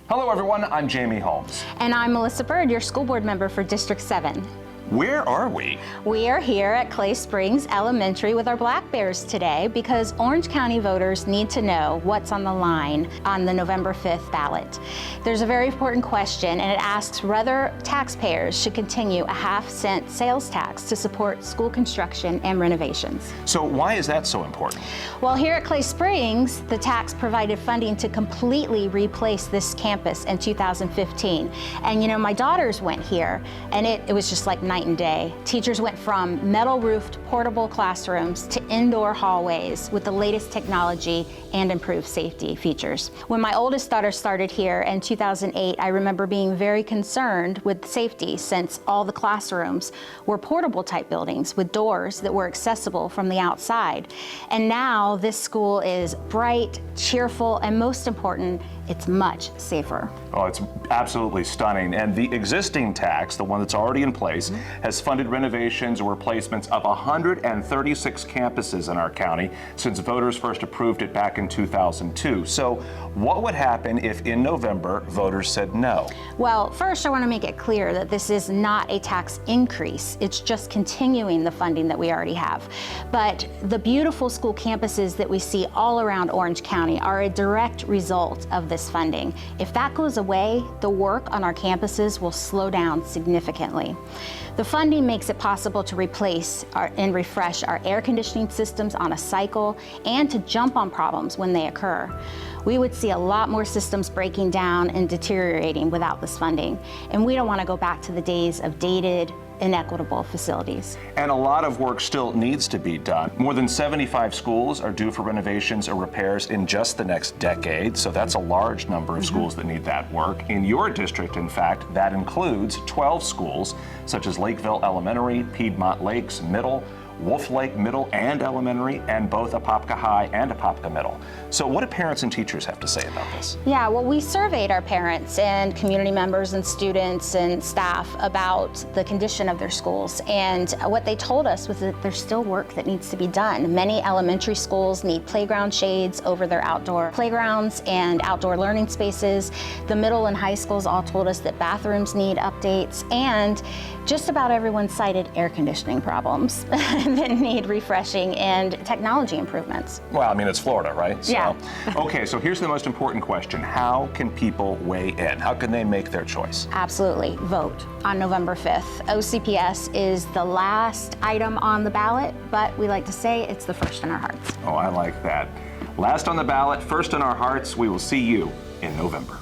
Hello everyone, I'm Jamie Holmes. And I'm Melissa Bird, your school board member for District 7. Where are we? We are here at Clay Springs Elementary with our Black Bears today because Orange County voters need to know what's on the line on the November 5th ballot. There's a very important question, and it asks whether taxpayers should continue a half-cent sales tax to support school construction and renovations. So why is that so important? Well, here at Clay Springs, the tax provided funding to completely replace this campus in 2015. And you know, my daughters went here, and it was just like night and day. Teachers went from metal-roofed portable classrooms to indoor hallways with the latest technology and improved safety features. When my oldest daughter started here in 2008, I remember being very concerned with safety since all the classrooms were portable type buildings with doors that were accessible from the outside. And now this school is bright, cheerful, and most important, it's much safer. Oh, it's absolutely stunning. And the existing tax, the one that's already in place, has funded renovations or replacements of 136 campuses in our county since voters first approved it back in 2002. So what would happen if in November voters said no? Well, first I want to make it clear that this is not a tax increase. It's just continuing the funding that we already have. But the beautiful school campuses that we see all around Orange County are a direct result of this funding. If that goes away, the work on our campuses will slow down significantly. The funding makes it possible to replace and refresh our air conditioning systems on a cycle and to jump on problems when they occur. We would see a lot more systems breaking down and deteriorating without this funding, and we don't want to go back to the days of dated, inequitable facilities. And a lot of work still needs to be done. More than 75 schools are due for renovations or repairs in just the next decade, so that's a large number of schools that need that work. In your district, in fact, that includes 12 schools, such as Lakeville Elementary, Piedmont Lakes Middle, Wolf Lake Middle and Elementary, and both Apopka High and Apopka Middle. So what do parents and teachers have to say about this? Yeah, well, we surveyed our parents and community members and students and staff about the condition of their schools, and what they told us was that there's still work that needs to be done. Many elementary schools need playground shades over their outdoor playgrounds and outdoor learning spaces. The middle and high schools all told us that bathrooms need updates, and just about everyone cited air conditioning problems that need refreshing and technology improvements. Well, I mean, it's Florida, right? So, yeah. Okay, so here's the most important question. How can people weigh in? How can they make their choice? Absolutely. Vote on November 5th. OCPS is the last item on the ballot, but we like to say it's the first in our hearts. Oh, I like that. Last on the ballot, first in our hearts. We will see you in November.